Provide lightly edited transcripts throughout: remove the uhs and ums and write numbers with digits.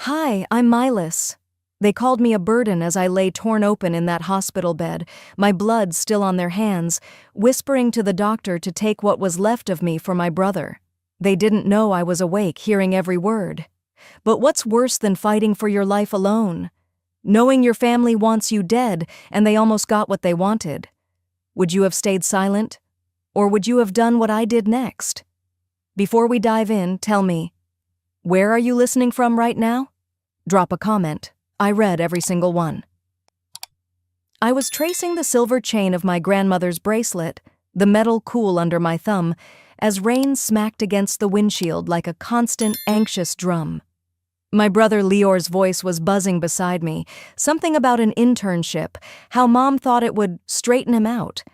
Hi, I'm Milas. They called me a burden as I lay torn open in that hospital bed, my blood still on their hands, whispering to the doctor to take what was left of me for my brother. They didn't know I was awake, hearing every word. But what's worse than fighting for your life alone? Knowing your family wants you dead and they almost got what they wanted. Would you have stayed silent? Or would you have done what I did next? Before we dive in, tell me, where are you listening from right now? Drop a comment. I read every single one. I was tracing the silver chain of my grandmother's bracelet, the metal cool under my thumb, as rain smacked against the windshield like a constant, anxious drum. My brother Lior's voice was buzzing beside me, something about an internship, how Mom thought it would straighten him out.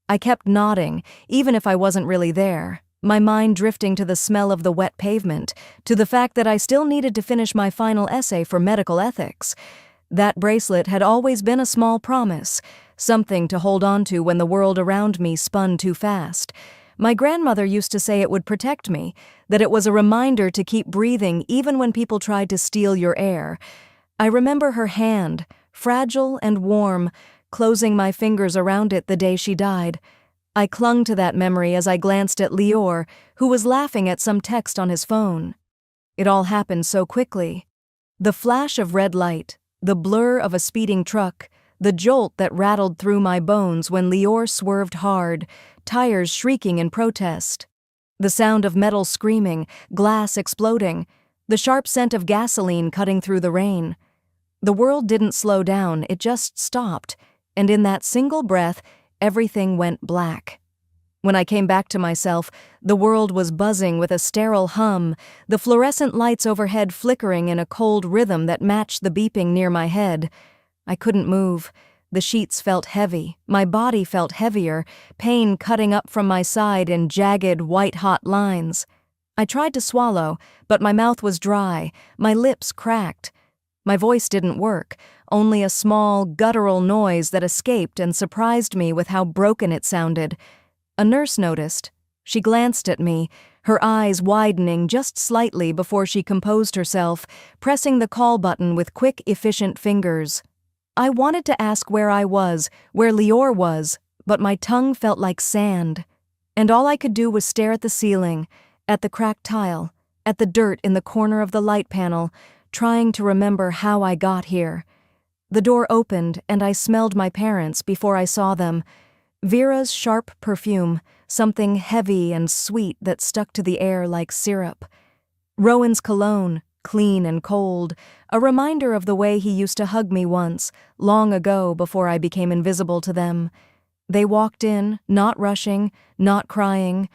I kept nodding, even if I wasn't really there, my mind drifting to the smell of the wet pavement, to the fact that I still needed to finish my final essay for medical ethics. That bracelet had always been a small promise, something to hold on to when the world around me spun too fast. My grandmother used to say it would protect me, that it was a reminder to keep breathing even when people tried to steal your air. I remember her hand, fragile and warm, closing my fingers around it the day she died. I clung to that memory as I glanced at Lior, who was laughing at some text on his phone. It all happened so quickly. The flash of red light, the blur of a speeding truck, the jolt that rattled through my bones when Lior swerved hard, tires shrieking in protest. The sound of metal screaming, glass exploding, the sharp scent of gasoline cutting through the rain. The world didn't slow down, it just stopped, and in that single breath, everything went black. When I came back to myself, the world was buzzing with a sterile hum, the fluorescent lights overhead flickering in a cold rhythm that matched the beeping near my head. I couldn't move. The sheets felt heavy, my body felt heavier, pain cutting up from my side in jagged, white-hot lines. I tried to swallow, but my mouth was dry, my lips cracked. My voice didn't work, only a small, guttural noise that escaped and surprised me with how broken it sounded. A nurse noticed. She glanced at me, her eyes widening just slightly before she composed herself, pressing the call button with quick, efficient fingers. I wanted to ask where I was, where Lior was, but my tongue felt like sand. And all I could do was stare at the ceiling, at the cracked tile, at the dirt in the corner of the light panel, trying to remember how I got here. The door opened and I smelled my parents before I saw them. Vera's sharp perfume, something heavy and sweet that stuck to the air like syrup. Rowan's cologne, clean and cold, a reminder of the way he used to hug me once, long ago before I became invisible to them. They walked in, not rushing, not crying,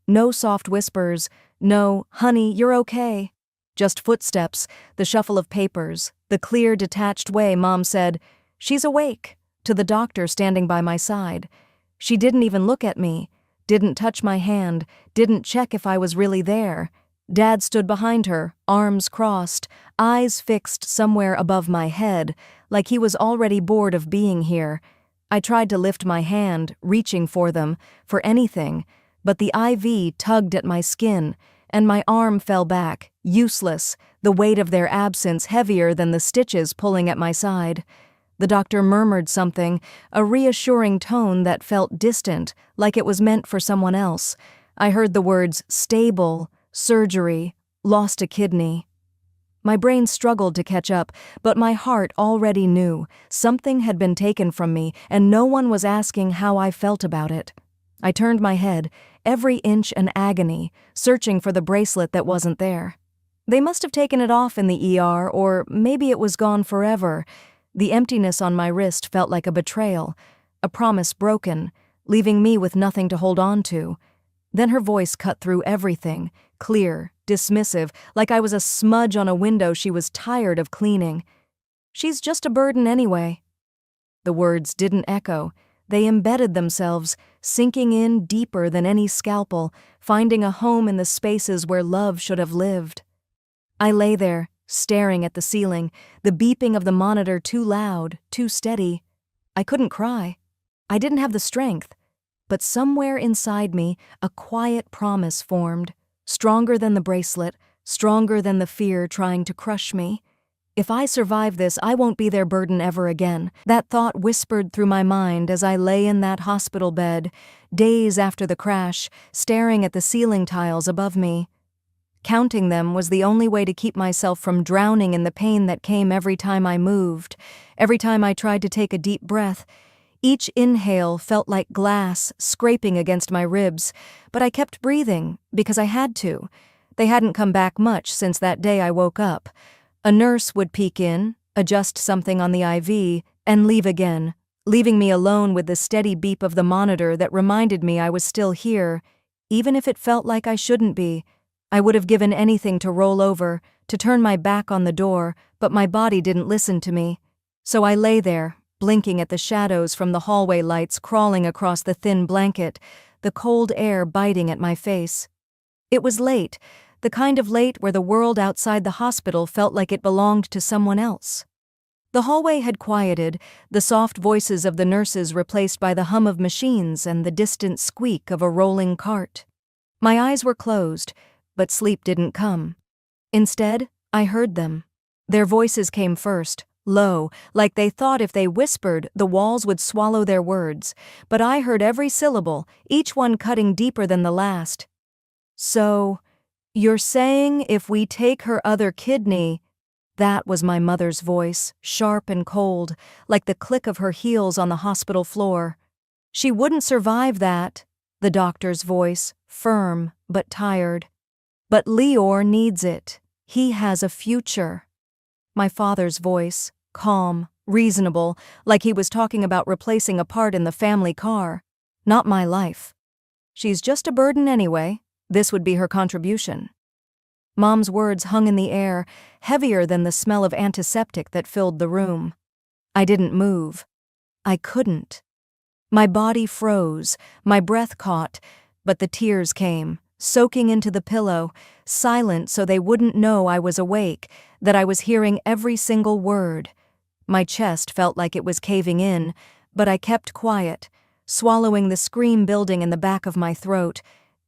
no soft whispers, no, "Honey, you're okay." Just footsteps, the shuffle of papers, the clear, detached way Mom said, "She's awake," to the doctor standing by my side. She didn't even look at me, didn't touch my hand, didn't check if I was really there. Dad stood behind her, arms crossed, eyes fixed somewhere above my head, like he was already bored of being here. I tried to lift my hand, reaching for them, for anything, but the IV tugged at my skin, and my arm fell back, useless, the weight of their absence heavier than the stitches pulling at my side. The doctor murmured something, a reassuring tone that felt distant, like it was meant for someone else. I heard the words stable, surgery, lost a kidney. My brain struggled to catch up, but my heart already knew. Something had been taken from me, and no one was asking how I felt about it. I turned my head, every inch an agony, searching for the bracelet that wasn't there. They must have taken it off in the ER, or maybe it was gone forever. The emptiness on my wrist felt like a betrayal, a promise broken, leaving me with nothing to hold on to. Then her voice cut through everything, clear, dismissive, like I was a smudge on a window she was tired of cleaning. "She's just a burden anyway." The words didn't echo. They embedded themselves, sinking in deeper than any scalpel, finding a home in the spaces where love should have lived. I lay there, staring at the ceiling, the beeping of the monitor too loud, too steady. I couldn't cry. I didn't have the strength. But somewhere inside me, a quiet promise formed, stronger than the bracelet, stronger than the fear trying to crush me. If I survive this, I won't be their burden ever again. That thought whispered through my mind as I lay in that hospital bed, days after the crash, staring at the ceiling tiles above me. Counting them was the only way to keep myself from drowning in the pain that came every time I moved, every time I tried to take a deep breath. Each inhale felt like glass scraping against my ribs, but I kept breathing because I had to. They hadn't come back much since that day I woke up. A nurse would peek in, adjust something on the IV, and leave again, leaving me alone with the steady beep of the monitor that reminded me I was still here, even if it felt like I shouldn't be. I would have given anything to roll over, to turn my back on the door, but my body didn't listen to me. So I lay there, blinking at the shadows from the hallway lights crawling across the thin blanket, the cold air biting at my face. It was late, the kind of late where the world outside the hospital felt like it belonged to someone else. The hallway had quieted, the soft voices of the nurses replaced by the hum of machines and the distant squeak of a rolling cart. My eyes were closed, but sleep didn't come. Instead, I heard them. Their voices came first, low, like they thought if they whispered, the walls would swallow their words, but I heard every syllable, each one cutting deeper than the last. "So, you're saying if we take her other kidney—" That was my mother's voice, sharp and cold, like the click of her heels on the hospital floor. "She wouldn't survive that," the doctor's voice, firm but tired. "But Lior needs it. He has a future." My father's voice, calm, reasonable, like he was talking about replacing a part in the family car. "Not my life. She's just a burden anyway. This would be her contribution." Mom's words hung in the air, heavier than the smell of antiseptic that filled the room. I didn't move. I couldn't. My body froze, my breath caught, but the tears came, soaking into the pillow, silent so they wouldn't know I was awake, that I was hearing every single word. My chest felt like it was caving in, but I kept quiet, swallowing the scream building in the back of my throat.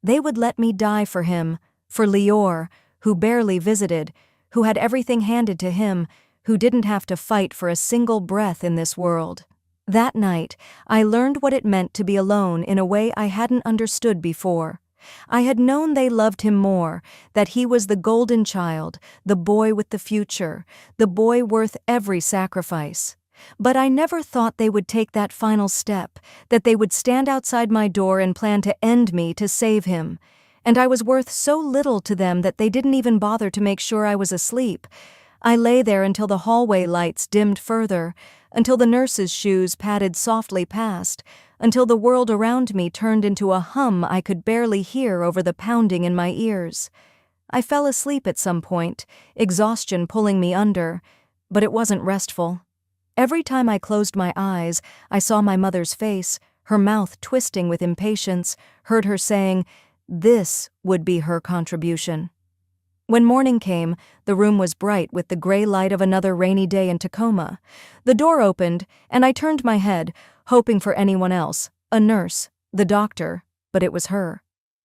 They would let me die for him, for Lior, who barely visited, who had everything handed to him, who didn't have to fight for a single breath in this world. That night, I learned what it meant to be alone in a way I hadn't understood before. I had known they loved him more, that he was the golden child, the boy with the future, the boy worth every sacrifice. But I never thought they would take that final step, that they would stand outside my door and plan to end me to save him. And I was worth so little to them that they didn't even bother to make sure I was asleep. I lay there until the hallway lights dimmed further, until the nurse's shoes padded softly past, until the world around me turned into a hum I could barely hear over the pounding in my ears. I fell asleep at some point, exhaustion pulling me under, but it wasn't restful. Every time I closed my eyes, I saw my mother's face, her mouth twisting with impatience, heard her saying, this would be her contribution. When morning came, the room was bright with the gray light of another rainy day in Tacoma. The door opened, and I turned my head, hoping for anyone else, a nurse, the doctor, but it was her.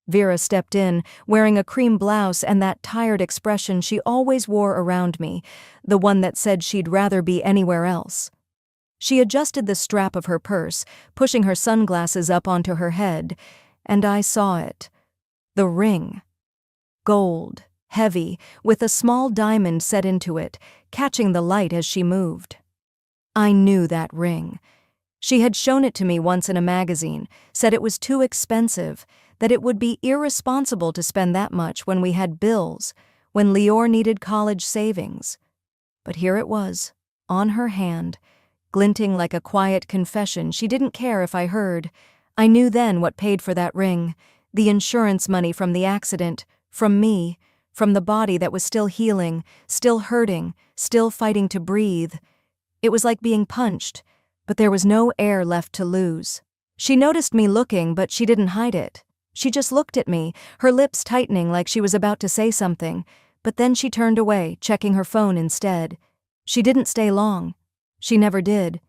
Vera stepped in, wearing a cream blouse and that tired expression she always wore around me, the one that said she'd rather be anywhere else. She adjusted the strap of her purse, pushing her sunglasses up onto her head, and I saw it. The ring. Gold, heavy, with a small diamond set into it, catching the light as she moved. I knew that ring. She had shown it to me once in a magazine, said it was too expensive, that it would be irresponsible to spend that much when we had bills, when Lior needed college savings. But here it was, on her hand, glinting like a quiet confession she didn't care if I heard. I knew then what paid for that ring, the insurance money from the accident, from me, from the body that was still healing, still hurting, still fighting to breathe. It was like being punched, but there was no air left to lose. She noticed me looking, but she didn't hide it. She just looked at me, her lips tightening like she was about to say something, but then she turned away, checking her phone instead. She didn't stay long. She never did.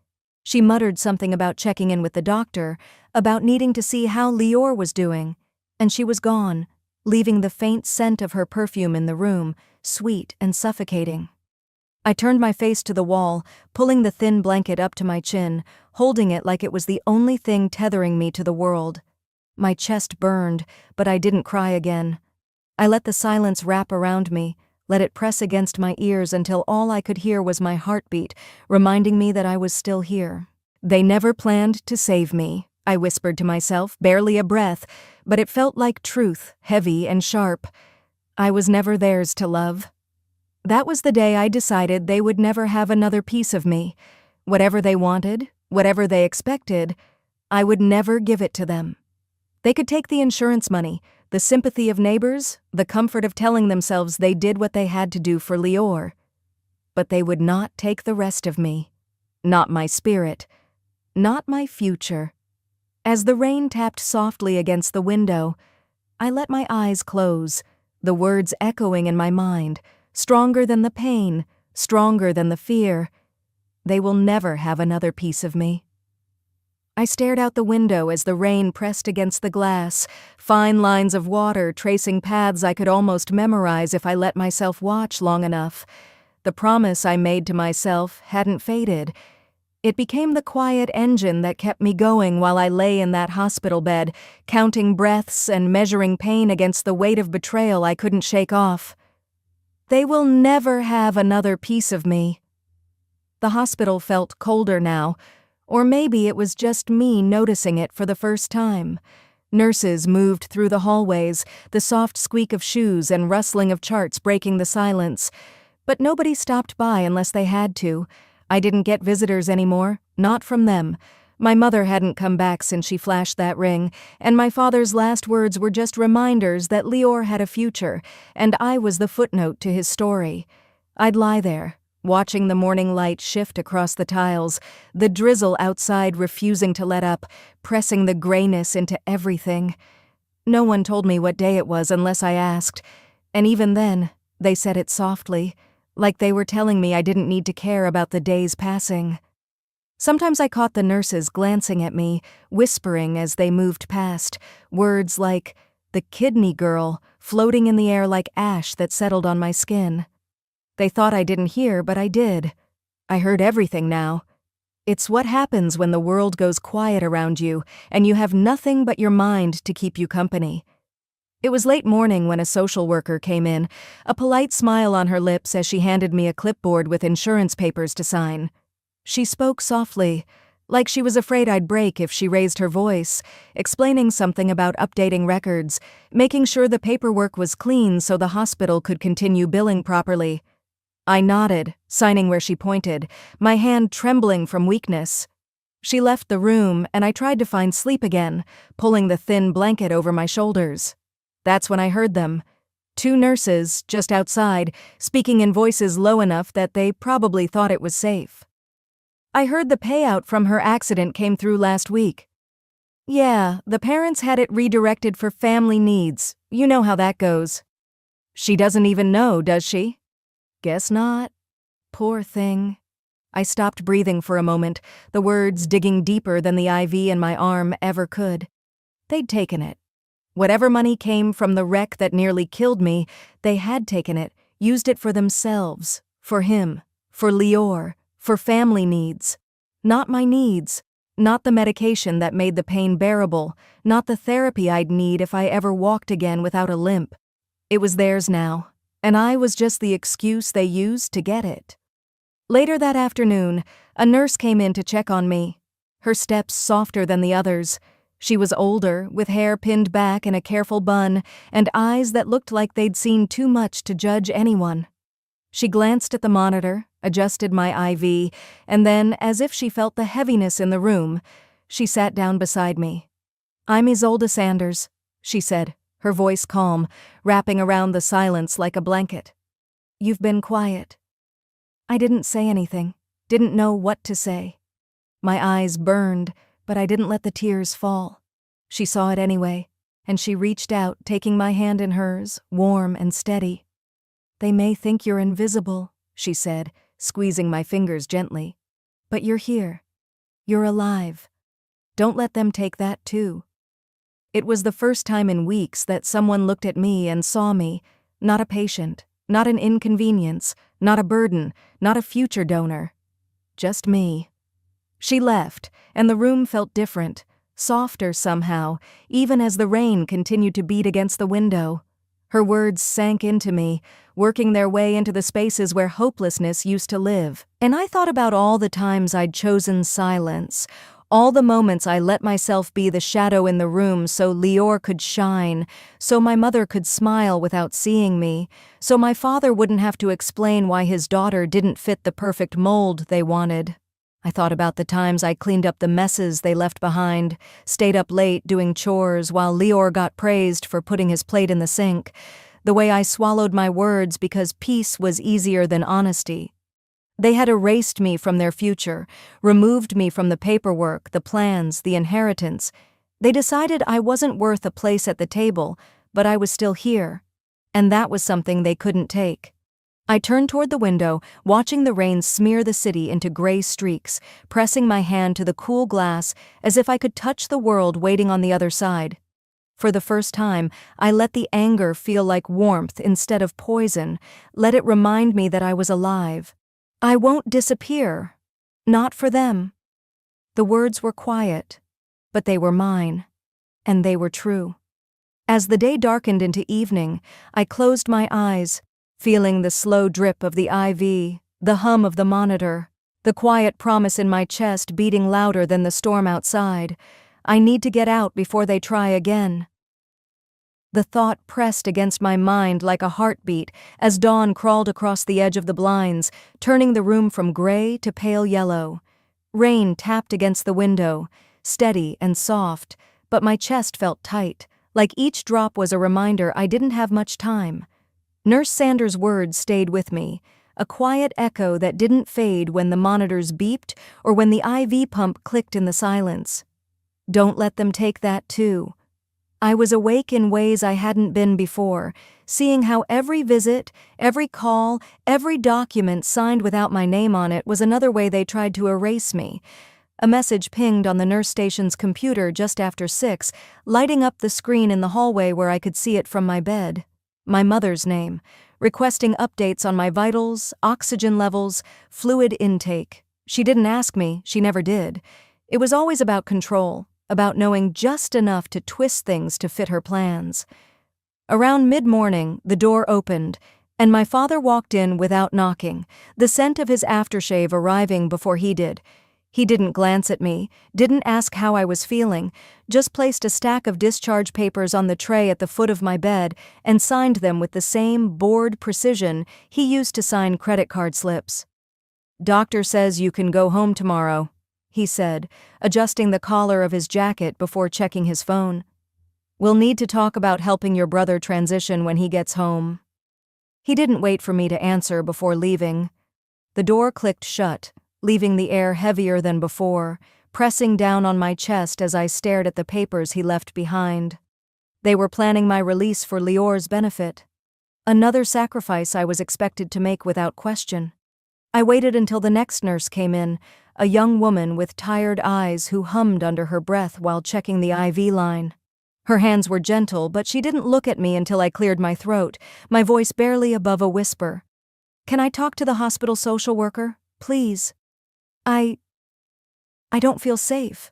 She muttered something about checking in with the doctor, about needing to see how Lior was doing, and she was gone, leaving the faint scent of her perfume in the room, sweet and suffocating. I turned my face to the wall, pulling the thin blanket up to my chin, holding it like it was the only thing tethering me to the world. My chest burned, but I didn't cry again. I let the silence wrap around me, let it press against my ears until all I could hear was my heartbeat, reminding me that I was still here. They never planned to save me, I whispered to myself, barely a breath, but it felt like truth, heavy and sharp. I was never theirs to love. That was the day I decided they would never have another piece of me. Whatever they wanted, whatever they expected, I would never give it to them. They could take the insurance money, the sympathy of neighbors, the comfort of telling themselves they did what they had to do for Lior. But they would not take the rest of me. Not my spirit. Not my future. As the rain tapped softly against the window, I let my eyes close, the words echoing in my mind, stronger than the pain, stronger than the fear. They will never have another piece of me. I stared out the window as the rain pressed against the glass, fine lines of water tracing paths I could almost memorize if I let myself watch long enough. The promise I made to myself hadn't faded. It became the quiet engine that kept me going while I lay in that hospital bed, counting breaths and measuring pain against the weight of betrayal I couldn't shake off. They will never have another piece of me. The hospital felt colder now, or maybe it was just me noticing it for the first time. Nurses moved through the hallways, the soft squeak of shoes and rustling of charts breaking the silence. But nobody stopped by unless they had to. I didn't get visitors anymore, not from them. My mother hadn't come back since she flashed that ring, and my father's last words were just reminders that Lior had a future, and I was the footnote to his story. I'd lie there, watching the morning light shift across the tiles, the drizzle outside refusing to let up, pressing the grayness into everything. No one told me what day it was unless I asked, and even then, they said it softly, like they were telling me I didn't need to care about the days passing. Sometimes I caught the nurses glancing at me, whispering as they moved past, words like, "the kidney girl," floating in the air like ash that settled on my skin. They thought I didn't hear, but I did. I heard everything now. It's what happens when the world goes quiet around you, and you have nothing but your mind to keep you company. It was late morning when a social worker came in, a polite smile on her lips as she handed me a clipboard with insurance papers to sign. She spoke softly, like she was afraid I'd break if she raised her voice, explaining something about updating records, making sure the paperwork was clean so the hospital could continue billing properly. I nodded, signing where she pointed, my hand trembling from weakness. She left the room, and I tried to find sleep again, pulling the thin blanket over my shoulders. That's when I heard them. 2 nurses, just outside, speaking in voices low enough that they probably thought it was safe. "I heard the payout from her accident came through last week." "Yeah, the parents had it redirected for family needs. You know how that goes." "She doesn't even know, does she?" "Guess not. Poor thing." I stopped breathing for a moment, the words digging deeper than the IV in my arm ever could. They'd taken it. Whatever money came from the wreck that nearly killed me, they had taken it, used it for themselves, for him, for Lior, for family needs. Not my needs, not the medication that made the pain bearable, not the therapy I'd need if I ever walked again without a limp. It was theirs now, and I was just the excuse they used to get it. Later that afternoon, a nurse came in to check on me, her steps softer than the others. She was older, with hair pinned back in a careful bun, and eyes that looked like they'd seen too much to judge anyone. She glanced at the monitor, adjusted my IV, and then, as if she felt the heaviness in the room, she sat down beside me. "I'm Isolde Sanders," she said, her voice calm, wrapping around the silence like a blanket. "You've been quiet." I didn't say anything, didn't know what to say. My eyes burned, but I didn't let the tears fall. She saw it anyway, and she reached out, taking my hand in hers, warm and steady. "They may think you're invisible," she said, squeezing my fingers gently. "But you're here. You're alive. Don't let them take that too." It was the first time in weeks that someone looked at me and saw me, not a patient, Not an inconvenience, not a burden, not a future donor. Just me. She left, and the room felt different, softer somehow, even as the rain continued to beat against the window. Her words sank into me, working their way into the spaces where hopelessness used to live. And I thought about all the times I'd chosen silence, all the moments I let myself be the shadow in the room so Lior could shine, so my mother could smile without seeing me, so my father wouldn't have to explain why his daughter didn't fit the perfect mold they wanted. I thought about the times I cleaned up the messes they left behind, stayed up late doing chores while Lior got praised for putting his plate in the sink, the way I swallowed my words because peace was easier than honesty. They had erased me from their future, removed me from the paperwork, the plans, the inheritance. They decided I wasn't worth a place at the table, but I was still here. And that was something they couldn't take. I turned toward the window, watching the rain smear the city into gray streaks, pressing my hand to the cool glass as if I could touch the world waiting on the other side. For the first time, I let the anger feel like warmth instead of poison, let it remind me that I was alive. I won't disappear. Not for them. The words were quiet, but they were mine, and they were true. As the day darkened into evening, I closed my eyes, feeling the slow drip of the IV, the hum of the monitor, the quiet promise in my chest beating louder than the storm outside. I need to get out before they try again. The thought pressed against my mind like a heartbeat as dawn crawled across the edge of the blinds, turning the room from gray to pale yellow. Rain tapped against the window, steady and soft, but my chest felt tight, like each drop was a reminder I didn't have much time. Nurse Sanders' words stayed with me, a quiet echo that didn't fade when the monitors beeped or when the IV pump clicked in the silence. Don't let them take that too. I was awake in ways I hadn't been before, seeing how every visit, every call, every document signed without my name on it was another way they tried to erase me. A message pinged on the nurse station's computer just after 6, lighting up the screen in the hallway where I could see it from my bed. My mother's name, requesting updates on my vitals, oxygen levels, fluid intake. She didn't ask me, she never did. It was always about control, about knowing just enough to twist things to fit her plans. Around mid-morning, the door opened, and my father walked in without knocking, the scent of his aftershave arriving before he did. He didn't glance at me, didn't ask how I was feeling, just placed a stack of discharge papers on the tray at the foot of my bed and signed them with the same bored precision he used to sign credit card slips. "Doctor says you can go home tomorrow," he said, adjusting the collar of his jacket before checking his phone. "We'll need to talk about helping your brother transition when he gets home." He didn't wait for me to answer before leaving. The door clicked shut, leaving the air heavier than before, pressing down on my chest as I stared at the papers he left behind. They were planning my release for Lior's benefit. Another sacrifice I was expected to make without question. I waited until the next nurse came in, a young woman with tired eyes who hummed under her breath while checking the IV line. Her hands were gentle, but she didn't look at me until I cleared my throat, my voice barely above a whisper. "Can I talk to the hospital social worker, please? I don't feel safe."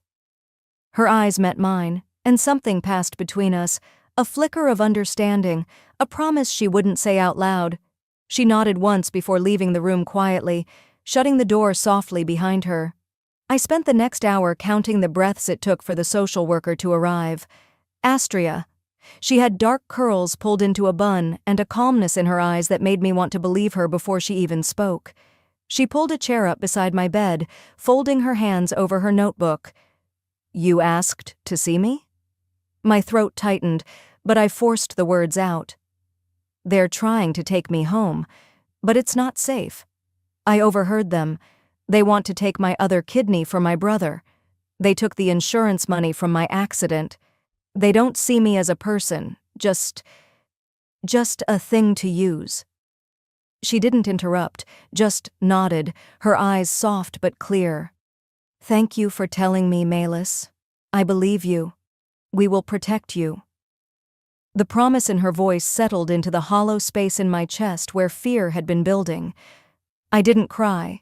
Her eyes met mine, and something passed between us, a flicker of understanding, a promise she wouldn't say out loud. She nodded once before leaving the room quietly, shutting the door softly behind her. I spent the next hour counting the breaths it took for the social worker to arrive. Astria. She had dark curls pulled into a bun and a calmness in her eyes that made me want to believe her before she even spoke. She pulled a chair up beside my bed, folding her hands over her notebook. "You asked to see me?" My throat tightened, but I forced the words out. "They're trying to take me home, but it's not safe. I overheard them. They want to take my other kidney for my brother. They took the insurance money from my accident. They don't see me as a person, just a thing to use." She didn't interrupt, just nodded, her eyes soft but clear. "Thank you for telling me, Melis. I believe you. We will protect you." The promise in her voice settled into the hollow space in my chest where fear had been building. I didn't cry,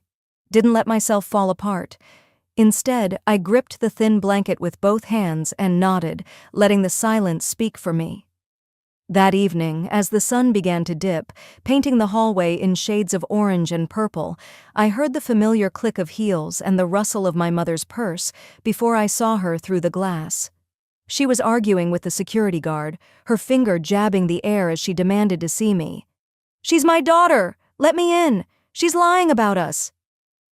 didn't let myself fall apart. Instead, I gripped the thin blanket with both hands and nodded, letting the silence speak for me. That evening, as the sun began to dip, painting the hallway in shades of orange and purple, I heard the familiar click of heels and the rustle of my mother's purse before I saw her through the glass. She was arguing with the security guard, her finger jabbing the air as she demanded to see me. "She's my daughter! Let me in! She's lying about us!"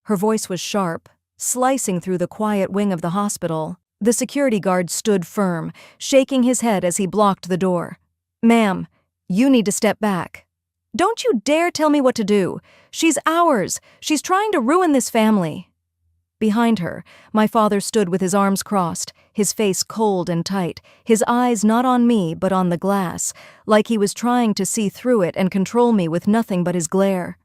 Her voice was sharp, slicing through the quiet wing of the hospital. The security guard stood firm, shaking his head as he blocked the door. "Ma'am, you need to step back. Don't you dare tell me what to do. She's ours. She's trying to ruin this family." Behind her, my father stood with his arms crossed, his face cold and tight, his eyes not on me but on the glass, like he was trying to see through it and control me with nothing but his glare.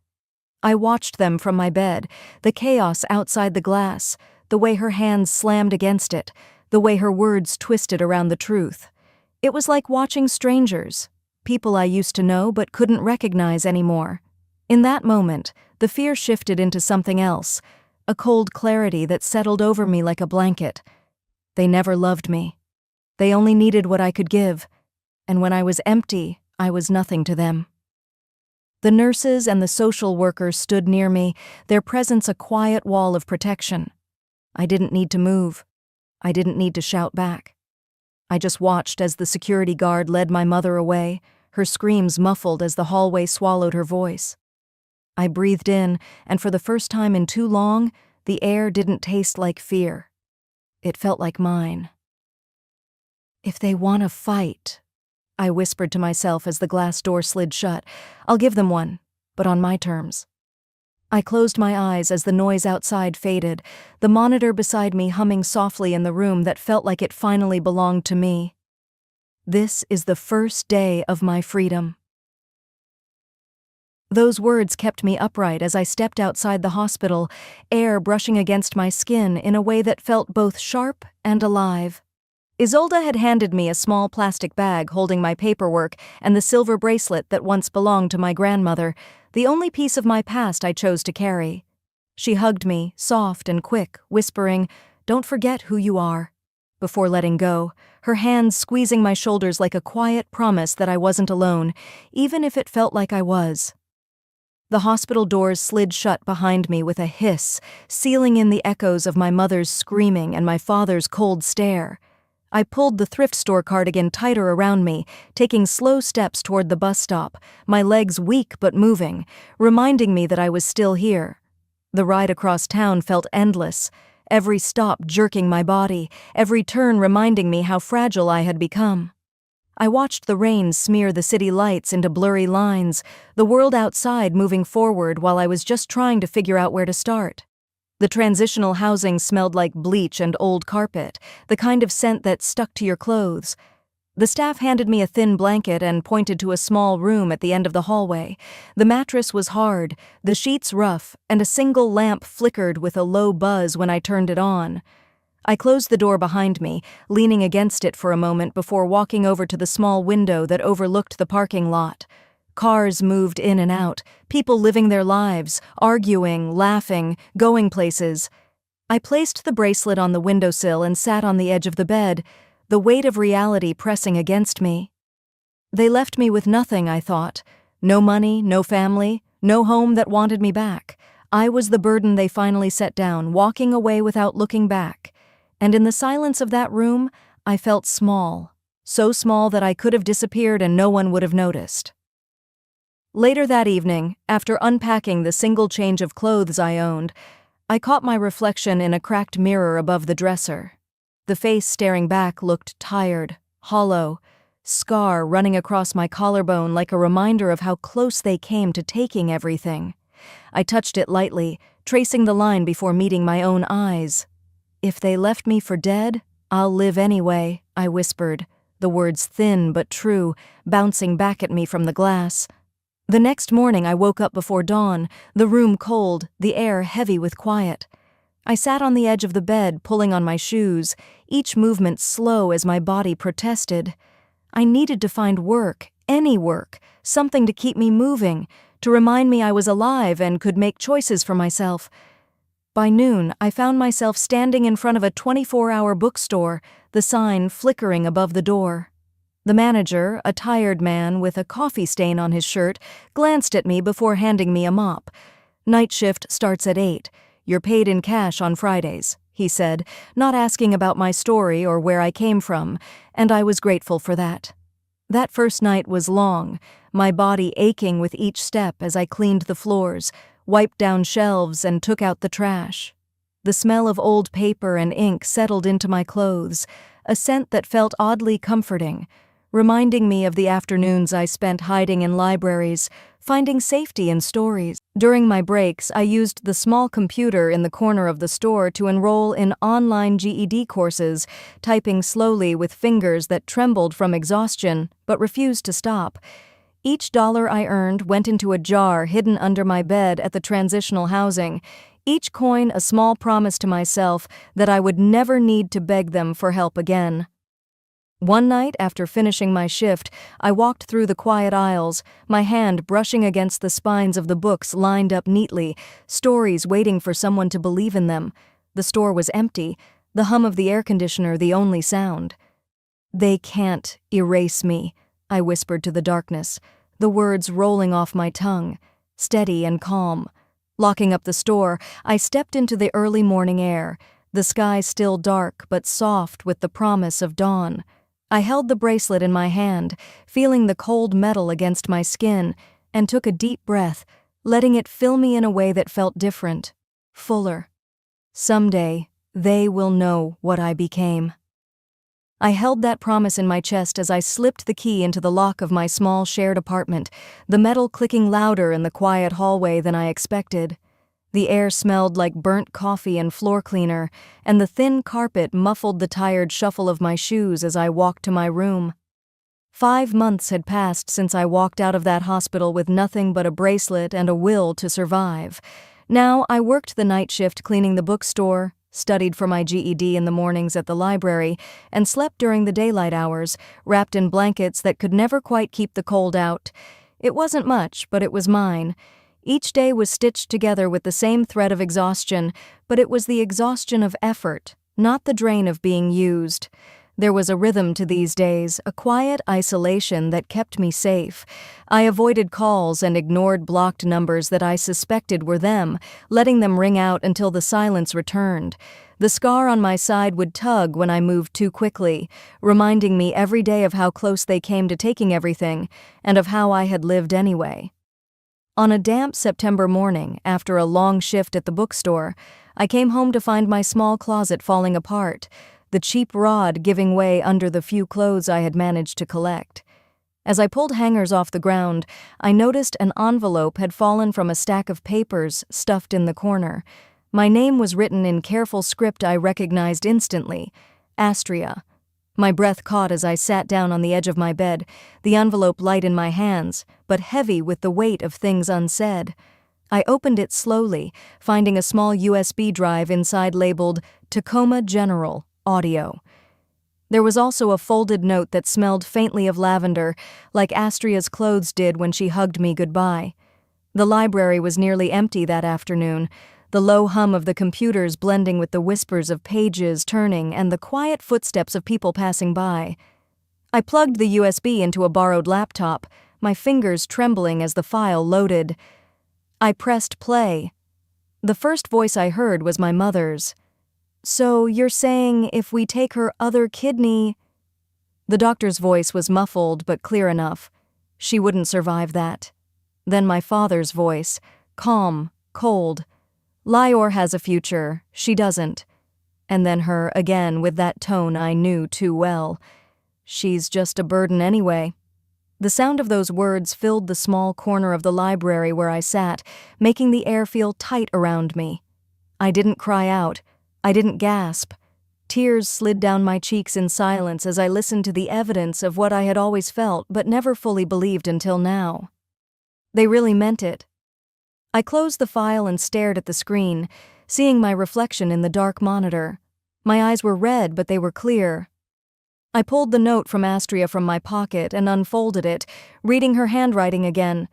I watched them from my bed, the chaos outside the glass, the way her hands slammed against it, the way her words twisted around the truth. It was like watching strangers, people I used to know but couldn't recognize anymore. In that moment, the fear shifted into something else, a cold clarity that settled over me like a blanket. They never loved me. They only needed what I could give, and when I was empty, I was nothing to them. The nurses and the social workers stood near me, their presence a quiet wall of protection. I didn't need to move. I didn't need to shout back. I just watched as the security guard led my mother away, her screams muffled as the hallway swallowed her voice. I breathed in, and for the first time in too long, the air didn't taste like fear. It felt like mine. "If they want to fight," I whispered to myself as the glass door slid shut, "I'll give them one, but on my terms." I closed my eyes as the noise outside faded, the monitor beside me humming softly in the room that felt like it finally belonged to me. "This is the first day of my freedom." Those words kept me upright as I stepped outside the hospital, air brushing against my skin in a way that felt both sharp and alive. Isolde had handed me a small plastic bag holding my paperwork and the silver bracelet that once belonged to my grandmother, the only piece of my past I chose to carry. She hugged me, soft and quick, whispering, "Don't forget who you are," before letting go, her hands squeezing my shoulders like a quiet promise that I wasn't alone, even if it felt like I was. The hospital doors slid shut behind me with a hiss, sealing in the echoes of my mother's screaming and my father's cold stare. I pulled the thrift store cardigan tighter around me, taking slow steps toward the bus stop, my legs weak but moving, reminding me that I was still here. The ride across town felt endless, every stop jerking my body, every turn reminding me how fragile I had become. I watched the rain smear the city lights into blurry lines, the world outside moving forward while I was just trying to figure out where to start. The transitional housing smelled like bleach and old carpet, the kind of scent that stuck to your clothes. The staff handed me a thin blanket and pointed to a small room at the end of the hallway. The mattress was hard, the sheets rough, and a single lamp flickered with a low buzz when I turned it on. I closed the door behind me, leaning against it for a moment before walking over to the small window that overlooked the parking lot. Cars moved in and out, people living their lives, arguing, laughing, going places. I placed the bracelet on the windowsill and sat on the edge of the bed, the weight of reality pressing against me. They left me with nothing, I thought. No money, no family, no home that wanted me back. I was the burden they finally set down, walking away without looking back. And in the silence of that room, I felt small, so small that I could have disappeared and no one would have noticed. Later that evening, after unpacking the single change of clothes I owned, I caught my reflection in a cracked mirror above the dresser. The face staring back looked tired, hollow, scar running across my collarbone like a reminder of how close they came to taking everything. I touched it lightly, tracing the line before meeting my own eyes. "If they left me for dead, I'll live anyway," I whispered, the words thin but true, bouncing back at me from the glass. The next morning I woke up before dawn, the room cold, the air heavy with quiet. I sat on the edge of the bed, pulling on my shoes, each movement slow as my body protested. I needed to find work, any work, something to keep me moving, to remind me I was alive and could make choices for myself. By noon, I found myself standing in front of a 24-hour bookstore, the sign flickering above the door. The manager, a tired man with a coffee stain on his shirt, glanced at me before handing me a mop. "Night shift starts at 8. You're paid in cash on Fridays," he said, not asking about my story or where I came from, and I was grateful for that. That first night was long, my body aching with each step as I cleaned the floors, wiped down shelves, and took out the trash. The smell of old paper and ink settled into my clothes, a scent that felt oddly comforting, reminding me of the afternoons I spent hiding in libraries, finding safety in stories. During my breaks, I used the small computer in the corner of the store to enroll in online GED courses, typing slowly with fingers that trembled from exhaustion but refused to stop. Each dollar I earned went into a jar hidden under my bed at the transitional housing, each coin a small promise to myself that I would never need to beg them for help again. One night, after finishing my shift, I walked through the quiet aisles, my hand brushing against the spines of the books lined up neatly, stories waiting for someone to believe in them. The store was empty, the hum of the air conditioner the only sound. "They can't erase me," I whispered to the darkness, the words rolling off my tongue, steady and calm. Locking up the store, I stepped into the early morning air, the sky still dark but soft with the promise of dawn. I held the bracelet in my hand, feeling the cold metal against my skin, and took a deep breath, letting it fill me in a way that felt different, fuller. Someday, they will know what I became. I held that promise in my chest as I slipped the key into the lock of my small shared apartment, the metal clicking louder in the quiet hallway than I expected. The air smelled like burnt coffee and floor cleaner, and the thin carpet muffled the tired shuffle of my shoes as I walked to my room. 5 months had passed since I walked out of that hospital with nothing but a bracelet and a will to survive. Now I worked the night shift cleaning the bookstore, studied for my GED in the mornings at the library, and slept during the daylight hours, wrapped in blankets that could never quite keep the cold out. It wasn't much, but it was mine. Each day was stitched together with the same thread of exhaustion, but it was the exhaustion of effort, not the drain of being used. There was a rhythm to these days, a quiet isolation that kept me safe. I avoided calls and ignored blocked numbers that I suspected were them, letting them ring out until the silence returned. The scar on my side would tug when I moved too quickly, reminding me every day of how close they came to taking everything, and of how I had lived anyway. On a damp September morning, after a long shift at the bookstore, I came home to find my small closet falling apart, the cheap rod giving way under the few clothes I had managed to collect. As I pulled hangers off the ground, I noticed an envelope had fallen from a stack of papers stuffed in the corner. My name was written in careful script I recognized instantly, Astria. My breath caught as I sat down on the edge of my bed, the envelope light in my hands, but heavy with the weight of things unsaid. I opened it slowly, finding a small USB drive inside labeled Tacoma General Audio. There was also a folded note that smelled faintly of lavender, like Astria's clothes did when she hugged me goodbye. The library was nearly empty that afternoon, the low hum of the computers blending with the whispers of pages turning and the quiet footsteps of people passing by. I plugged the USB into a borrowed laptop, my fingers trembling as the file loaded. I pressed play. The first voice I heard was my mother's. "So you're saying if we take her other kidney—" The doctor's voice was muffled but clear enough. "She wouldn't survive that." Then my father's voice, calm, cold. "Lior has a future, she doesn't." And then her again with that tone I knew too well. "She's just a burden anyway." The sound of those words filled the small corner of the library where I sat, making the air feel tight around me. I didn't cry out. I didn't gasp. Tears slid down my cheeks in silence as I listened to the evidence of what I had always felt but never fully believed until now. They really meant it. I closed the file and stared at the screen, seeing my reflection in the dark monitor. My eyes were red, but they were clear. I pulled the note from Astria from my pocket and unfolded it, reading her handwriting again.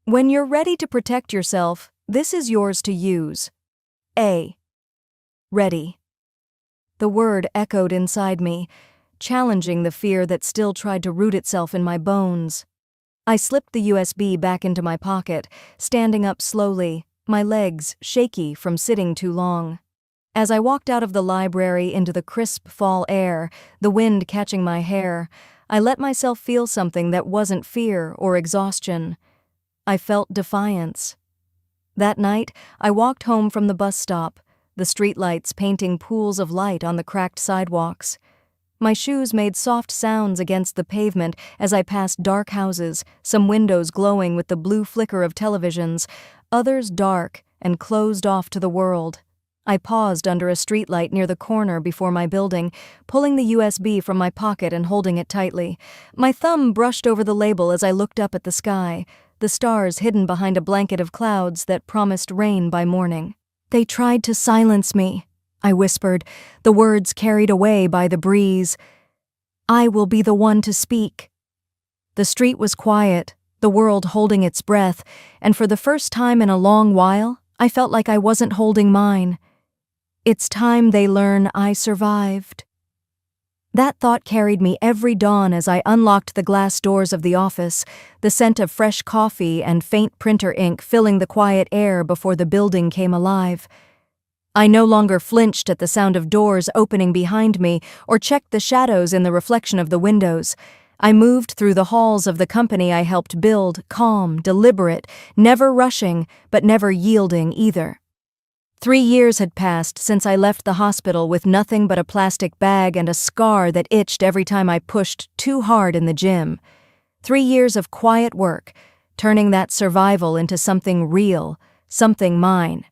When you're ready to protect yourself, this is yours to use. A. Ready. The word echoed inside me, challenging the fear that still tried to root itself in my bones. I slipped the USB back into my pocket, standing up slowly, my legs shaky from sitting too long. As I walked out of the library into the crisp fall air, the wind catching my hair, I let myself feel something that wasn't fear or exhaustion. I felt defiance. That night, I walked home from the bus stop, the streetlights painting pools of light on the cracked sidewalks. My shoes made soft sounds against the pavement as I passed dark houses, some windows glowing with the blue flicker of televisions, others dark and closed off to the world. I paused under a streetlight near the corner before my building, pulling the USB from my pocket and holding it tightly. My thumb brushed over the label as I looked up at the sky, the stars hidden behind a blanket of clouds that promised rain by morning. They tried to silence me, I whispered, the words carried away by the breeze. I will be the one to speak. The street was quiet, the world holding its breath, and for the first time in a long while, I felt like I wasn't holding mine. It's time they learn I survived. That thought carried me every dawn as I unlocked the glass doors of the office, the scent of fresh coffee and faint printer ink filling the quiet air before the building came alive. I no longer flinched at the sound of doors opening behind me or checked the shadows in the reflection of the windows. I moved through the halls of the company I helped build, calm, deliberate, never rushing, but never yielding either. 3 years had passed since I left the hospital with nothing but a plastic bag and a scar that itched every time I pushed too hard in the gym. 3 years of quiet work, turning that survival into something real, something mine.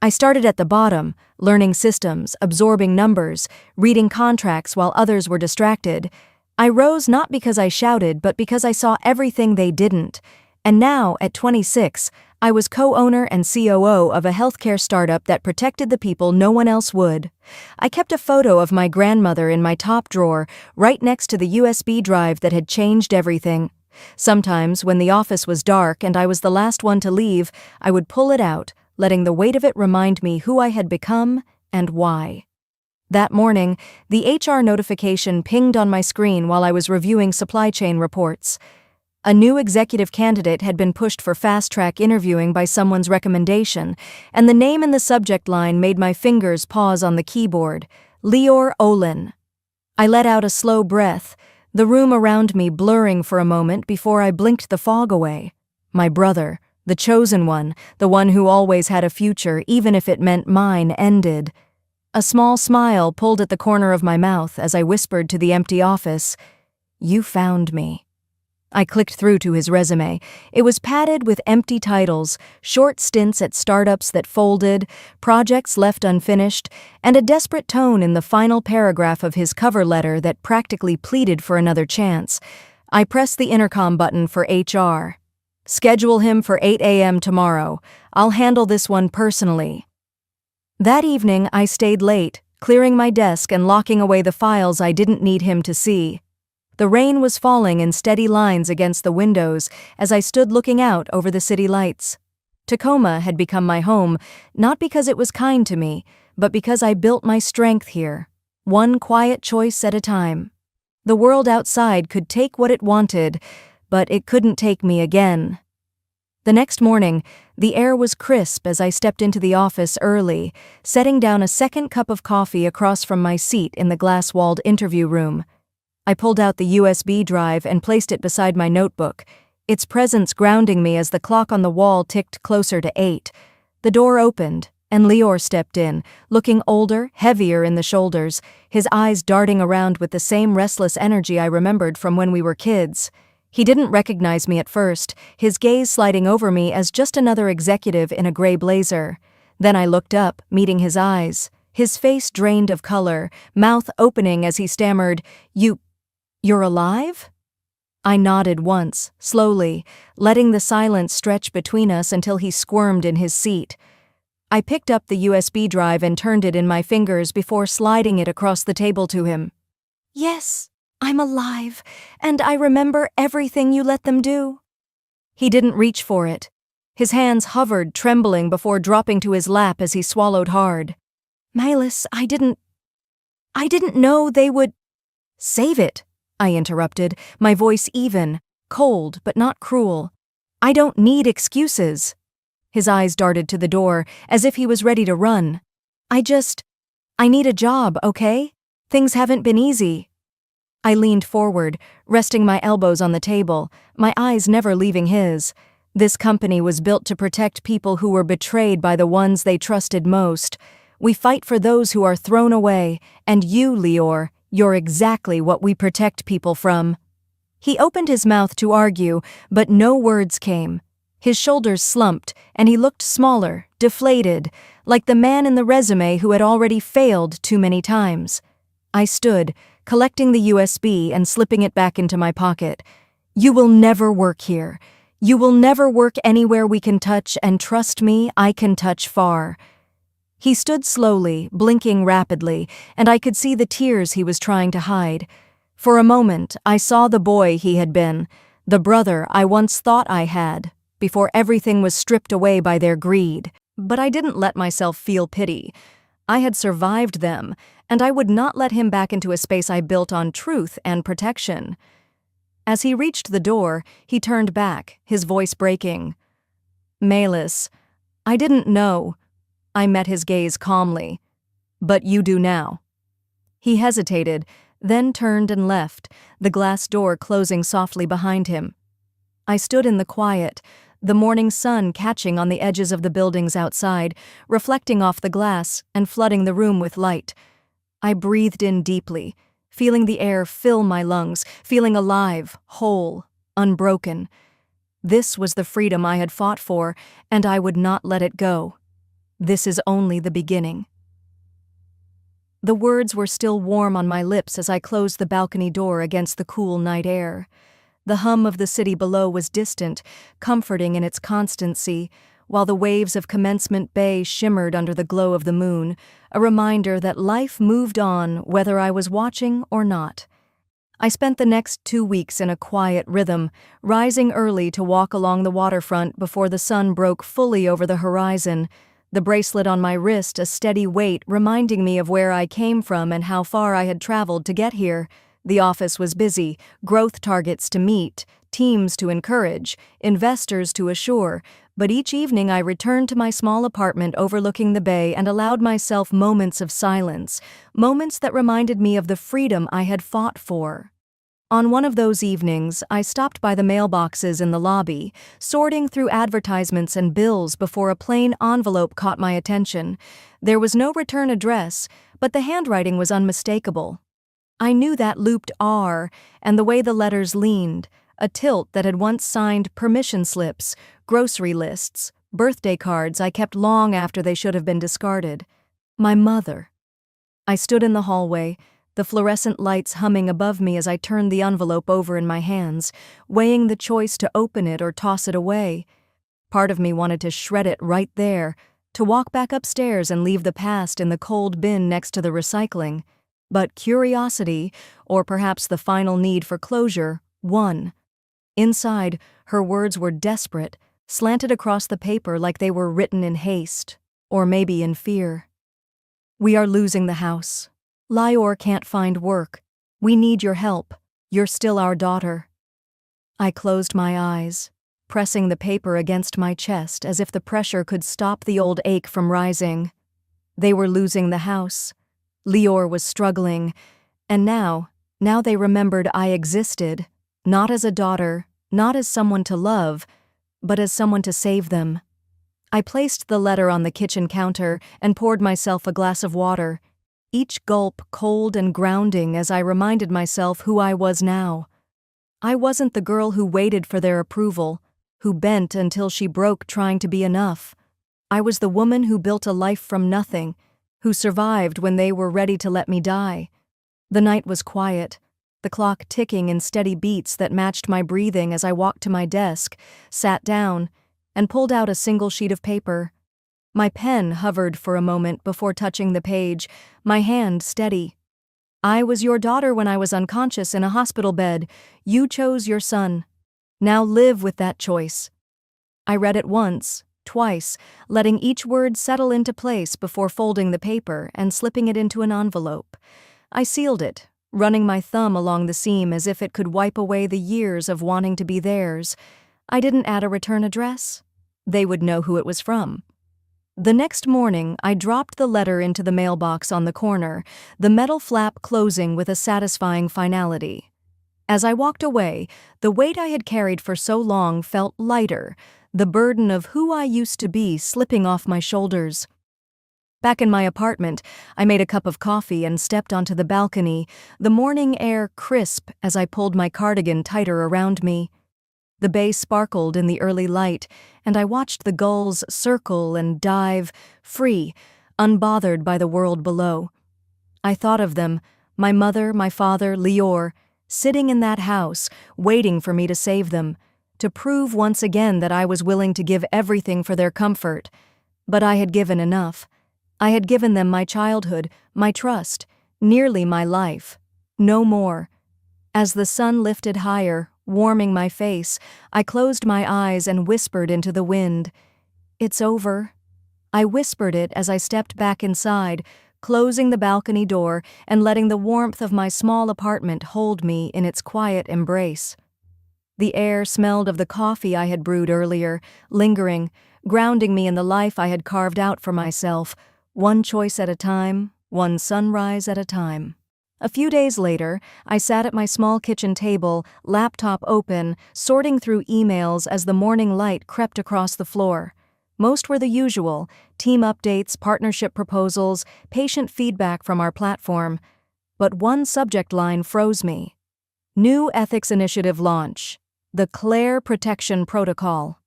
I started at the bottom, learning systems, absorbing numbers, reading contracts while others were distracted. I rose not because I shouted, but because I saw everything they didn't. And now, at 26, I was co-owner and COO of a healthcare startup that protected the people no one else would. I kept a photo of my grandmother in my top drawer, right next to the USB drive that had changed everything. Sometimes, when the office was dark and I was the last one to leave, I would pull it out, letting the weight of it remind me who I had become and why. That morning, the HR notification pinged on my screen while I was reviewing supply chain reports. A new executive candidate had been pushed for fast-track interviewing by someone's recommendation, and the name in the subject line made my fingers pause on the keyboard. Lior Olin. I let out a slow breath, the room around me blurring for a moment before I blinked the fog away. My brother, the chosen one, the one who always had a future even if it meant mine ended. A small smile pulled at the corner of my mouth as I whispered to the empty office, "You found me." I clicked through to his resume. It was padded with empty titles, short stints at startups that folded, projects left unfinished, and a desperate tone in the final paragraph of his cover letter that practically pleaded for another chance. I pressed the intercom button for HR. "Schedule him for 8 a.m. tomorrow. I'll handle this one personally." That evening, I stayed late, clearing my desk and locking away the files I didn't need him to see. The rain was falling in steady lines against the windows as I stood looking out over the city lights. Tacoma had become my home, not because it was kind to me, but because I built my strength here, one quiet choice at a time. The world outside could take what it wanted, but it couldn't take me again. The next morning, the air was crisp as I stepped into the office early, setting down a second cup of coffee across from my seat in the glass-walled interview room. I pulled out the USB drive and placed it beside my notebook, its presence grounding me as the clock on the wall ticked closer to 8. The door opened, and Lior stepped in, looking older, heavier in the shoulders, his eyes darting around with the same restless energy I remembered from when we were kids. He didn't recognize me at first, his gaze sliding over me as just another executive in a gray blazer. Then I looked up, meeting his eyes, his face drained of color, mouth opening as he stammered, You're alive?" I nodded once, slowly, letting the silence stretch between us until he squirmed in his seat. I picked up the USB drive and turned it in my fingers before sliding it across the table to him. "Yes," I'm alive, and I remember everything you let them do." He didn't reach for it. His hands hovered, trembling before dropping to his lap as he swallowed hard. "Miles, I didn't know they would—" "Save it," I interrupted, my voice even, cold but not cruel. "I don't need excuses." His eyes darted to the door, as if he was ready to run. I need a job, okay? Things haven't been easy." I leaned forward, resting my elbows on the table, my eyes never leaving his. This company was built to protect people who were betrayed by the ones they trusted most. We fight for those who are thrown away, and you, Lior, you're exactly what we protect people from. He opened his mouth to argue, but no words came. His shoulders slumped, and he looked smaller, deflated, like the man in the resume who had already failed too many times. I stood, collecting the USB and slipping it back into my pocket. "You will never work here. You will never work anywhere we can touch, and trust me, I can touch far." He stood slowly, blinking rapidly, and I could see the tears he was trying to hide. For a moment, I saw the boy he had been, the brother I once thought I had, before everything was stripped away by their greed. But I didn't let myself feel pity. I had survived them, and I would not let him back into a space I built on truth and protection. As he reached the door, he turned back, his voice breaking. "Melis, I didn't know." I met his gaze calmly. "But you do now." He hesitated, then turned and left, the glass door closing softly behind him. I stood in the quiet, the morning sun catching on the edges of the buildings outside, reflecting off the glass and flooding the room with light. I breathed in deeply, feeling the air fill my lungs, feeling alive, whole, unbroken. This was the freedom I had fought for, and I would not let it go. This is only the beginning. The words were still warm on my lips as I closed the balcony door against the cool night air. The hum of the city below was distant, comforting in its constancy, while the waves of Commencement Bay shimmered under the glow of the moon, a reminder that life moved on whether I was watching or not. I spent the next 2 weeks in a quiet rhythm, rising early to walk along the waterfront before the sun broke fully over the horizon, the bracelet on my wrist a steady weight reminding me of where I came from and how far I had traveled to get here. The office was busy, growth targets to meet, teams to encourage, investors to assure, but each evening I returned to my small apartment overlooking the bay and allowed myself moments of silence, moments that reminded me of the freedom I had fought for. On one of those evenings, I stopped by the mailboxes in the lobby, sorting through advertisements and bills before a plain envelope caught my attention. There was no return address, but the handwriting was unmistakable. I knew that looped R and the way the letters leaned, a tilt that had once signed permission slips, grocery lists, birthday cards I kept long after they should have been discarded. My mother. I stood in the hallway, the fluorescent lights humming above me as I turned the envelope over in my hands, weighing the choice to open it or toss it away. Part of me wanted to shred it right there, to walk back upstairs and leave the past in the cold bin next to the recycling. But curiosity, or perhaps the final need for closure, won. Inside, her words were desperate, slanted across the paper like they were written in haste, or maybe in fear. "We are losing the house. Lior can't find work. We need your help. You're still our daughter." I closed my eyes, pressing the paper against my chest as if the pressure could stop the old ache from rising. They were losing the house. Lior was struggling, and now they remembered I existed, not as a daughter, not as someone to love, but as someone to save them. I placed the letter on the kitchen counter and poured myself a glass of water, each gulp cold and grounding as I reminded myself who I was now. I wasn't the girl who waited for their approval, who bent until she broke trying to be enough. I was the woman who built a life from nothing, who survived when they were ready to let me die. The night was quiet, the clock ticking in steady beats that matched my breathing as I walked to my desk, sat down, and pulled out a single sheet of paper. My pen hovered for a moment before touching the page, my hand steady. I was your daughter when I was unconscious in a hospital bed. You chose your son. Now live with that choice." I read it once, twice, letting each word settle into place before folding the paper and slipping it into an envelope. I sealed it, running my thumb along the seam as if it could wipe away the years of wanting to be theirs. I didn't add a return address. They would know who it was from. The next morning, I dropped the letter into the mailbox on the corner, the metal flap closing with a satisfying finality. As I walked away, the weight I had carried for so long felt lighter, the burden of who I used to be slipping off my shoulders. Back in my apartment, I made a cup of coffee and stepped onto the balcony, the morning air crisp as I pulled my cardigan tighter around me. The bay sparkled in the early light, and I watched the gulls circle and dive, free, unbothered by the world below. I thought of them, my mother, my father, Lior, sitting in that house, waiting for me to save them, to prove once again that I was willing to give everything for their comfort. But I had given enough. I had given them my childhood, my trust, nearly my life. No more. As the sun lifted higher, warming my face, I closed my eyes and whispered into the wind. "It's over." I whispered it as I stepped back inside, closing the balcony door and letting the warmth of my small apartment hold me in its quiet embrace. The air smelled of the coffee I had brewed earlier, lingering, grounding me in the life I had carved out for myself, one choice at a time, one sunrise at a time. A few days later, I sat at my small kitchen table, laptop open, sorting through emails as the morning light crept across the floor. Most were the usual: team updates, partnership proposals, patient feedback from our platform. But one subject line froze me. New ethics initiative launch. The Claire Protection Protocol.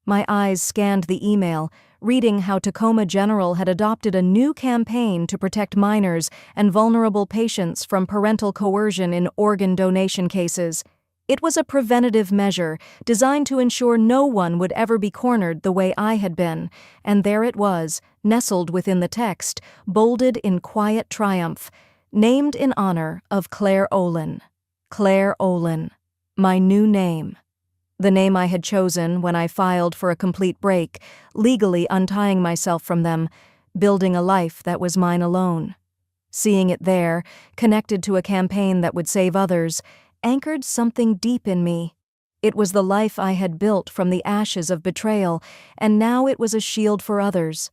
My eyes scanned the email, reading how Tacoma General had adopted a new campaign to protect minors and vulnerable patients from parental coercion in organ donation cases. It was a preventative measure designed to ensure no one would ever be cornered the way I had been, and there it was, nestled within the text, bolded in quiet triumph, named in honor of Claire Olin. Claire Olin, my new name. The name I had chosen when I filed for a complete break, legally untying myself from them, building a life that was mine alone. Seeing it there, connected to a campaign that would save others, anchored something deep in me. It was the life I had built from the ashes of betrayal, and now it was a shield for others.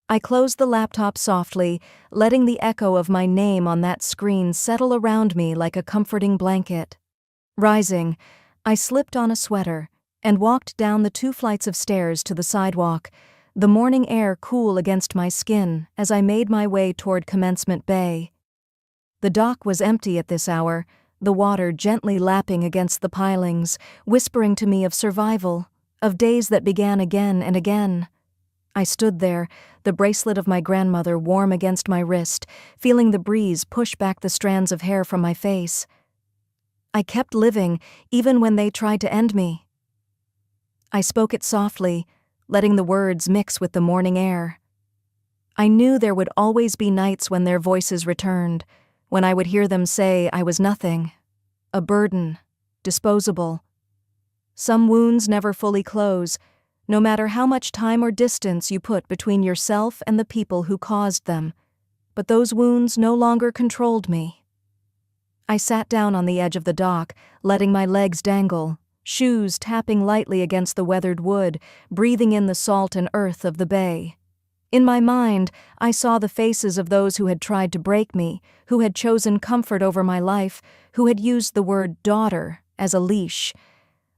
I closed the laptop softly, letting the echo of my name on that screen settle around me like a comforting blanket. Rising, I slipped on a sweater and walked down the 2 flights of stairs to the sidewalk, the morning air cool against my skin as I made my way toward Commencement Bay. The dock was empty at this hour, the water gently lapping against the pilings, whispering to me of survival, of days that began again and again. I stood there, the bracelet of my grandmother warm against my wrist, feeling the breeze push back the strands of hair from my face. I kept living, even when they tried to end me. I spoke it softly, letting the words mix with the morning air. I knew there would always be nights when their voices returned, when I would hear them say I was nothing, a burden, disposable. Some wounds never fully close, no matter how much time or distance you put between yourself and the people who caused them. But those wounds no longer controlled me. I sat down on the edge of the dock, letting my legs dangle, shoes tapping lightly against the weathered wood, breathing in the salt and earth of the bay. In my mind, I saw the faces of those who had tried to break me, who had chosen comfort over my life, who had used the word daughter as a leash.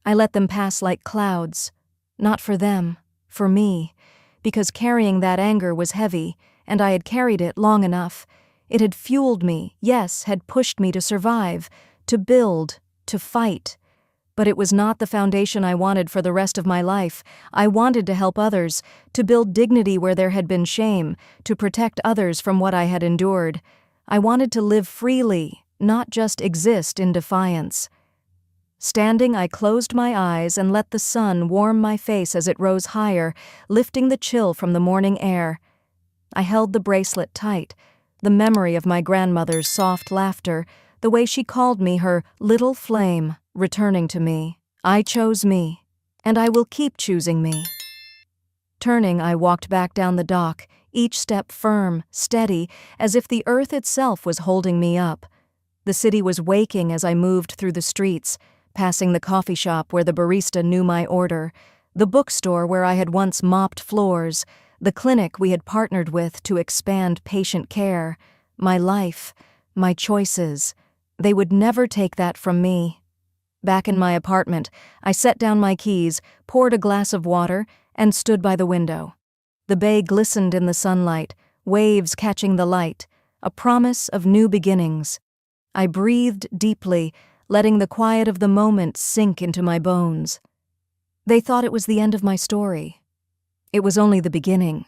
I let them pass like clouds. Not for them, for me, because carrying that anger was heavy, and I had carried it long enough. It had fueled me, yes, had pushed me to survive, to build, to fight. But it was not the foundation I wanted for the rest of my life. I wanted to help others, to build dignity where there had been shame, to protect others from what I had endured. I wanted to live freely, not just exist in defiance. Standing, I closed my eyes and let the sun warm my face as it rose higher, lifting the chill from the morning air. I held the bracelet tight, the memory of my grandmother's soft laughter, the way she called me her little flame, returning to me. I chose me, and I will keep choosing me. Turning, I walked back down the dock, each step firm, steady, as if the earth itself was holding me up. The city was waking as I moved through the streets, passing the coffee shop where the barista knew my order, the bookstore where I had once mopped floors, the clinic we had partnered with to expand patient care, my life, my choices. They would never take that from me. Back in my apartment, I set down my keys, poured a glass of water, and stood by the window. The bay glistened in the sunlight, waves catching the light, a promise of new beginnings. I breathed deeply, letting the quiet of the moment sink into my bones. They thought it was the end of my story. It was only the beginning.